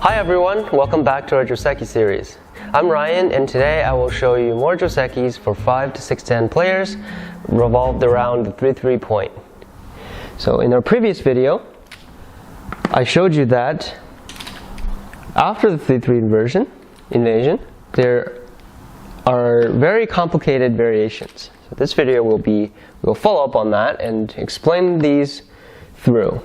Hi everyone, welcome back to our Joseki series. I'm Ryan, and today I will show you more Josekis for 5 to 6-10 players revolved around the 3-3 point. So in our previous video, I showed you that after the 3-3 invasion, there are very complicated variations. So this video we'll follow up on that and explain these through.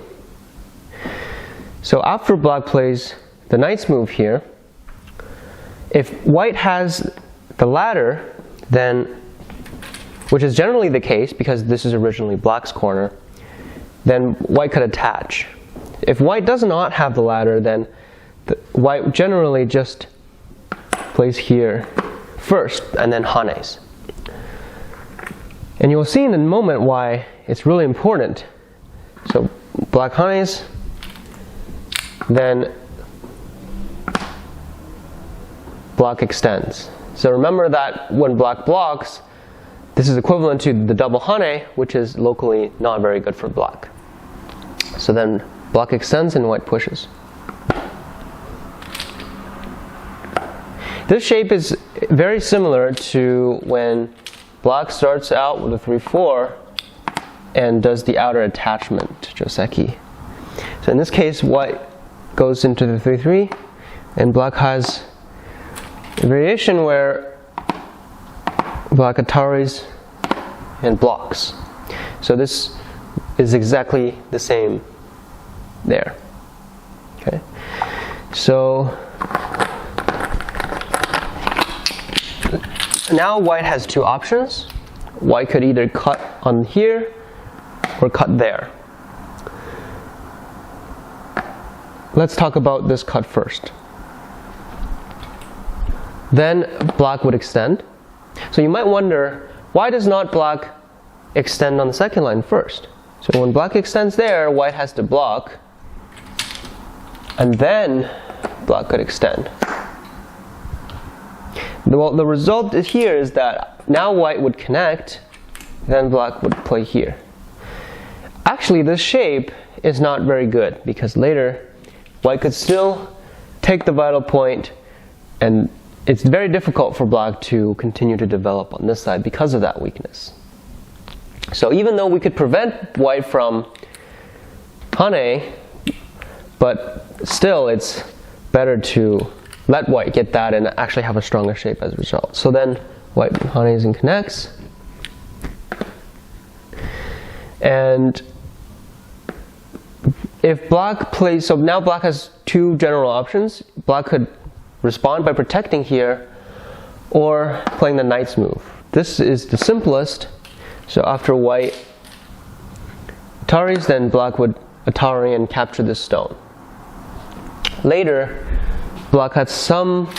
So after black plays the knight's move here, if white has the ladder, then, which is generally the case because this is originally black's corner, then white could attach. If white does not have the ladder, then white generally just plays here first and then hanes. And you'll see in a moment why it's really important. So black hanes, then black extends. So remember that when black blocks, this is equivalent to the double hane, which is locally not very good for black. So then black extends and white pushes. This shape is very similar to when black starts out with a 3-4 and does the outer attachment to Joseki. So in this case, white goes into the 3-3 and black has a variation where black ataris and blocks. So this is exactly the same there. Okay. So now white has two options. White could either cut on here or cut there. Let's talk about this cut first. Then black would extend. So you might wonder, why does not black extend on the second line first? So when black extends there, white has to block, and then black could extend. Well, the result here is that now white would connect, then black would play here. Actually, this shape is not very good because later white could still take the vital point, and it's very difficult for black to continue to develop on this side because of that weakness. So even though we could prevent white from hane, but still it's better to let white get that and actually have a stronger shape as a result. So then white hanes and connects. And if black plays, so now black has two general options. Black could respond by protecting here or playing the knight's move. This is the simplest. So after white ataris, then black would atari and capture this stone. Later, black had some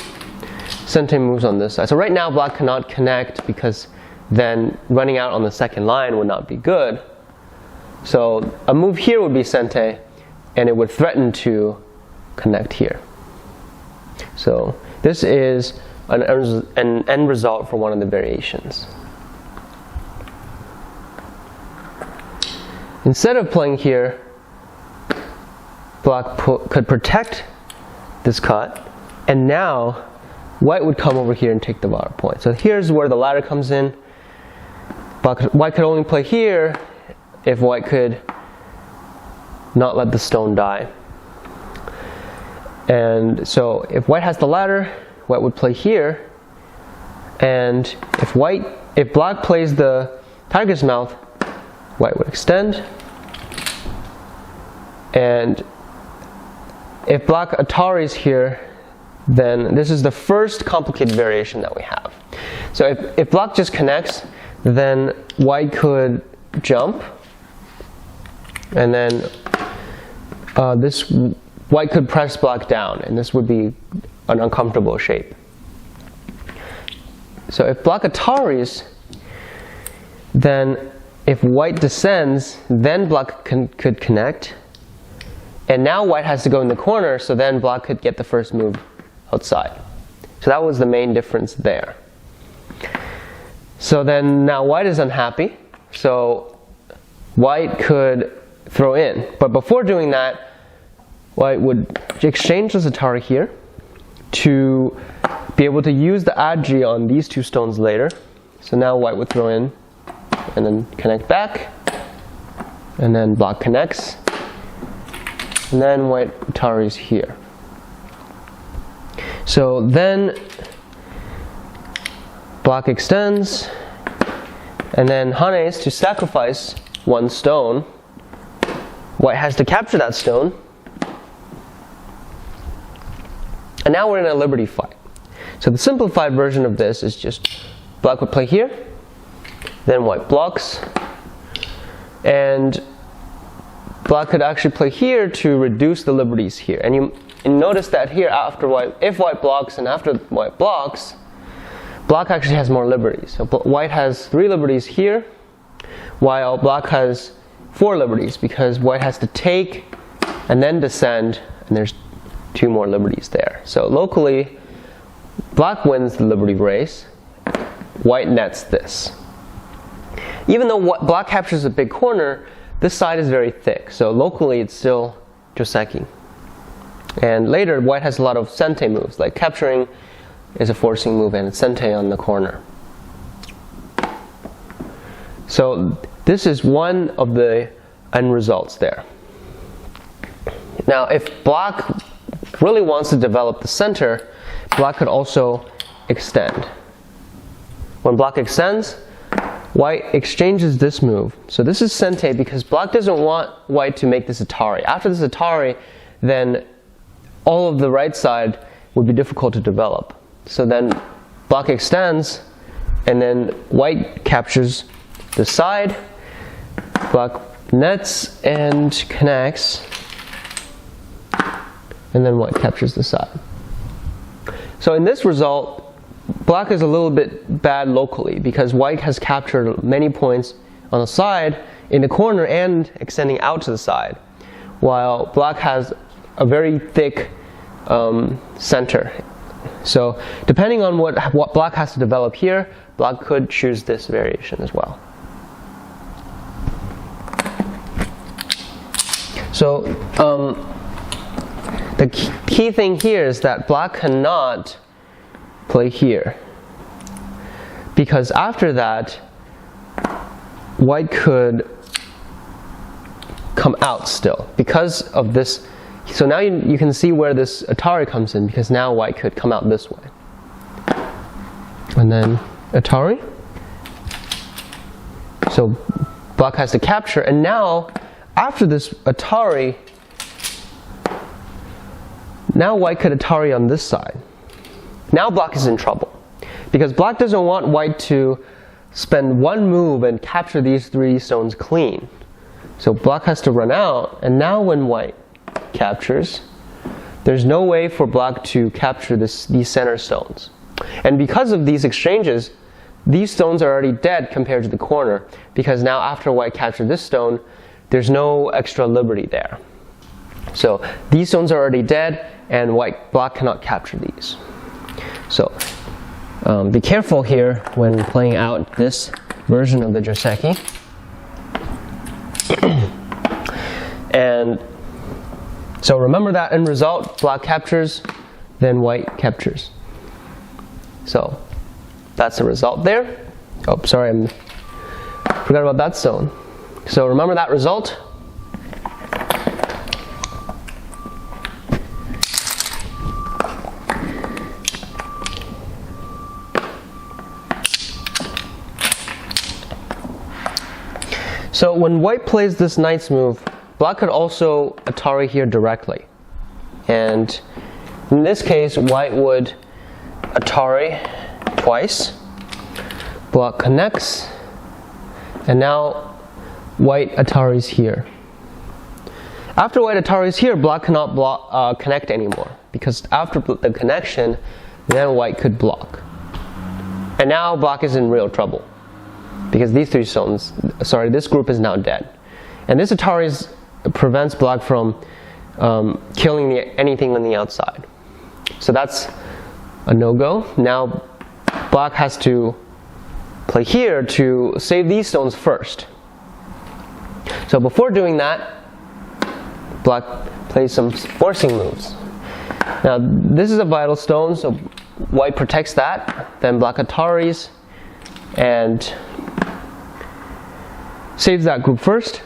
sente moves on this side. So right now black cannot connect because then running out on the second line would not be good. So a move here would be sente, and it would threaten to connect here. So this is an end result for one of the variations. Instead of playing here, black could protect this cut, and now white would come over here and take the vital point. So here's where the ladder comes in. White could only play here if white could not let the stone die. And so if white has the ladder, white would play here, and if black plays the tiger's mouth, white would extend, and if black ataris here, then this is the first complicated variation that we have. So if black just connects, then white could jump, and then white could press black down, and this would be an uncomfortable shape. So if black ataris, then if white descends, then black could connect, and now white has to go in the corner, so then black could get the first move outside. So that was the main difference there. So then now white is unhappy, so white could throw in. But before doing that, white would exchange this Atari here to be able to use the ADG on these two stones later. So now white would throw in and then connect back, and then black connects, and then white Atari's here. So then black extends, and then Hanes, to sacrifice one stone, white has to capture that stone. And now we're in a liberty fight. So the simplified version of this is just black would play here, then white blocks, and black could actually play here to reduce the liberties here. And you notice that here after white, if white blocks and after white blocks, black actually has more liberties. So white has 3 liberties here, while black has 4 liberties because white has to take and then descend, and there's 2 more liberties there. So locally, black wins the liberty race, white nets this. Even though black captures a big corner, this side is very thick, so locally it's still Joseki. And later, white has a lot of sente moves, like capturing is a forcing move and sente on the corner. So this is one of the end results there. Now if black really wants to develop the center, black could also extend. When black extends, white exchanges this move. So this is sente because black doesn't want white to make this Atari. After this Atari, then all of the right side would be difficult to develop. So then black extends, and then white captures the side, black nets and connects, and then white captures the side. So in this result, black is a little bit bad locally because white has captured many points on the side, in the corner, and extending out to the side, while black has a very thick center. So depending on what black has to develop here, black could choose this variation as well. So the key thing here is that black cannot play here, because after that white could come out still because of this. So now you can see where this Atari comes in, because now white could come out this way. And then Atari. So black has to capture, and now after this Atari, now white could Atari on this side. Now black is in trouble, because black doesn't want white to spend one move and capture these 3 stones clean. So black has to run out, and now when white captures, there's no way for black to capture these center stones. And because of these exchanges, these stones are already dead compared to the corner, because now after white captured this stone, there's no extra liberty there. So these stones are already dead, and black cannot capture these. So be careful here when playing out this version of the Joseki. And so remember that end result, black captures, then white captures. So that's the result there. Oh, sorry, I forgot about that stone. So remember that result. So when white plays this knight's move, black could also Atari here directly. And in this case, white would Atari twice. Black connects, and now white Atari's here. After white Atari's here, black cannot connect anymore, because after the connection, then white could block. And now black is in real trouble, because these 3 stones, this group is now dead. And this Atari prevents black from killing anything on the outside. So that's a no-go. Now black has to play here to save these stones first. So before doing that, black plays some forcing moves. Now this is a vital stone, so white protects that, then black Ataris and saves that group first.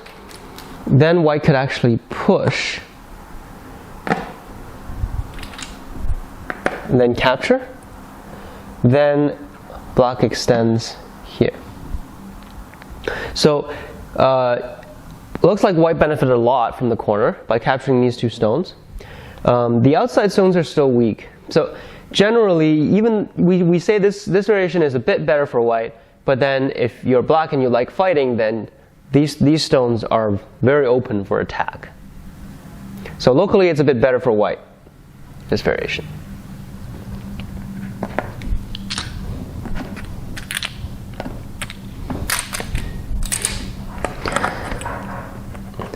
Then white could actually push and then capture. Then black extends here. So looks like white benefited a lot from the corner by capturing these two stones. The outside stones are still weak. So generally, even we say this variation is a bit better for white, but then if you're black and you like fighting, then these stones are very open for attack. So locally it's a bit better for white, this variation.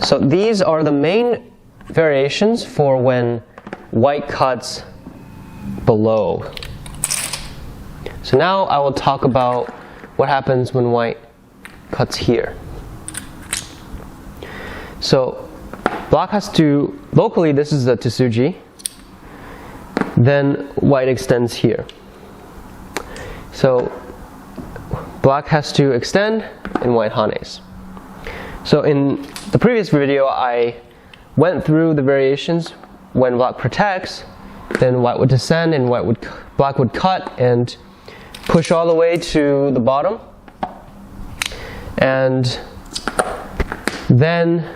So these are the main variations for when white cuts below. So now I will talk about what happens when white cuts here. So black has to, locally this is the Tsuji, then white extends here. So black has to extend and white hanes. So in the previous video I went through the variations when black protects, then white would descend and black would cut and push all the way to the bottom, and then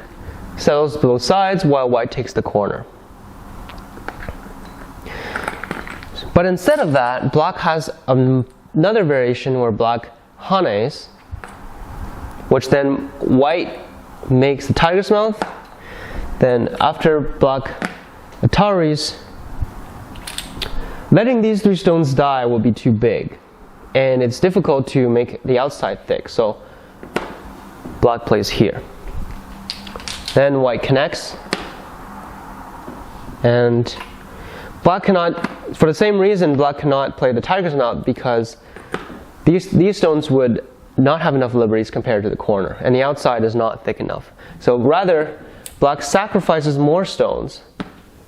settles both sides while white takes the corner. But instead of that, black has another variation where black hanes, which then white makes the tiger's mouth. Then after black Ataris, letting these three stones die will be too big, and it's difficult to make the outside thick, so black plays here. Then white connects, and black cannot, for the same reason, black cannot play the tiger's mouth, because these stones would not have enough liberties compared to the corner, and the outside is not thick enough. So rather, black sacrifices more stones.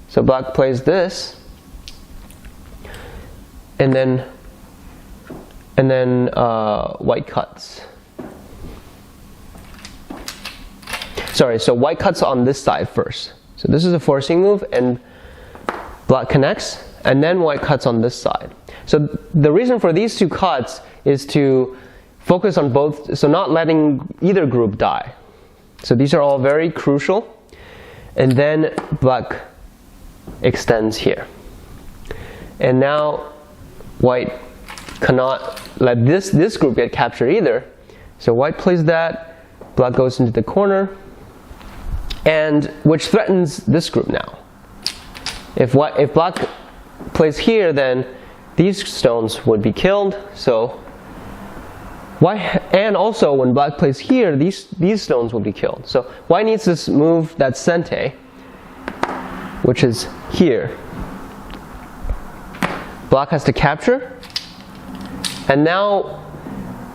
So black plays this, and then white cuts. Sorry, so white cuts on this side first. So this is a forcing move, and black connects, and then white cuts on this side. So the reason for these two cuts is to focus on both, so not letting either group die. So these are all very crucial. And then black extends here. And now white cannot let this group get captured either. So white plays that, black goes into the corner, and which threatens this group now. If black plays here, then these stones would be killed. So white, and also when black plays here, these stones will be killed. So white needs this move that's sente, which is here. Black has to capture, and now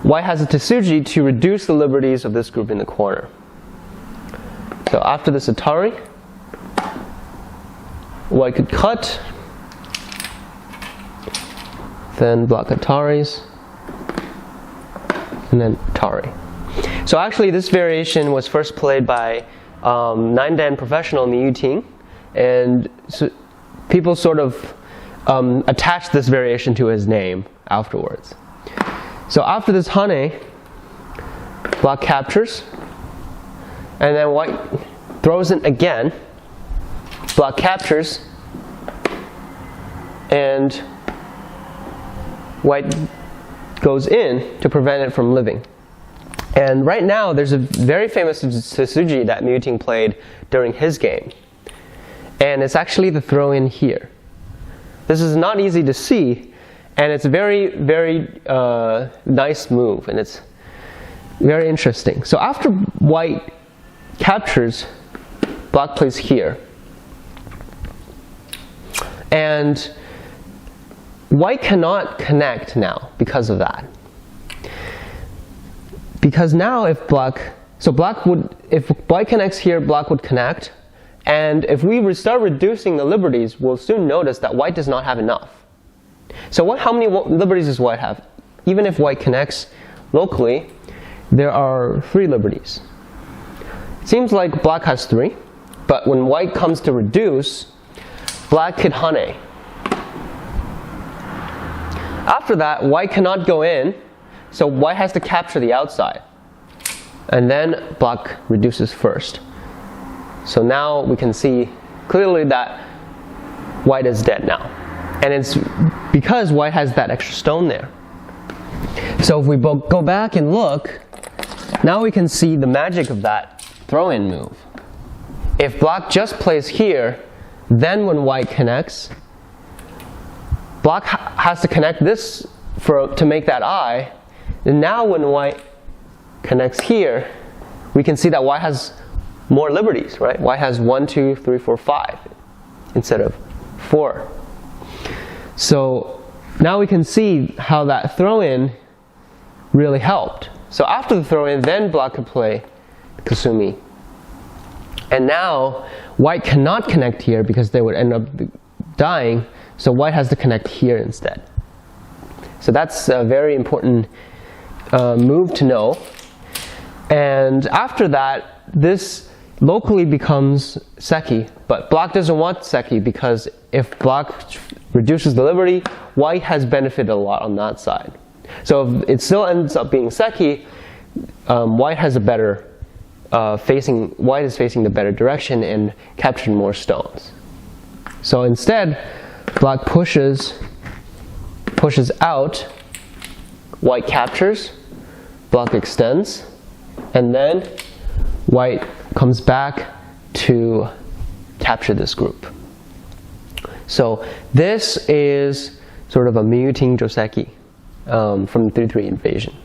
white has a Tsuji to reduce the liberties of this group in the corner. So after this Atari, white could cut, then black Ataris, and then Atari. So actually this variation was first played by 9-dan professional in the U-Team, and so people sort of attached this variation to his name afterwards. So after this Hane, black captures, and then white throws it again, black captures, and white goes in to prevent it from living. And right now there's a very famous Tsuji that Muting played during his game, and it's actually the throw in here. This is not easy to see, and it's a very, very nice move, and it's very interesting. So after white captures, black plays here, and white cannot connect now because of that. Because now if white connects here, black would connect, And if we start reducing the liberties, we'll soon notice that white does not have enough. So how many liberties does white have? Even if white connects locally, there are 3 liberties. It seems like black has 3, but when white comes to reduce, black could hane. After that, white cannot go in, so white has to capture the outside. And then black reduces first. So now we can see clearly that white is dead now. And it's because white has that extra stone there. So if we go back and look, now we can see the magic of that throw-in move. If black just plays here, then when white connects, black has to connect this to make that eye. And now when white connects here, we can see that white has more liberties, right? White has 1, 2, 3, 4, 5 instead of 4. So now we can see how that throw-in really helped. So after the throw-in, then black could play Kasumi. And now white cannot connect here because they would end up dying, so white has to connect here instead. So that's a very important move to know. And after that, this locally becomes Seki, but black doesn't want Seki because if black reduces the liberty, white has benefited a lot on that side. So if it still ends up being Seki, white has a better white is facing the better direction and capturing more stones. So instead, black pushes out, white captures, black extends, and then white comes back to capture this group. So this is sort of a muting Joseki from the 3-3 invasion.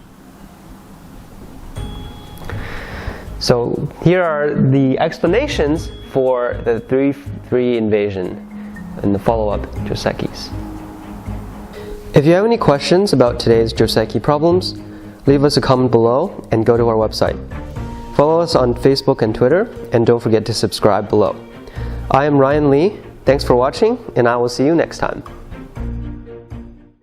So here are the explanations for the 3-3 invasion and the follow-up Josekis. If you have any questions about today's Joseki problems, leave us a comment below and go to our website. Follow us on Facebook and Twitter, and don't forget to subscribe below. I am Ryan Lee. Thanks for watching, and I will see you next time.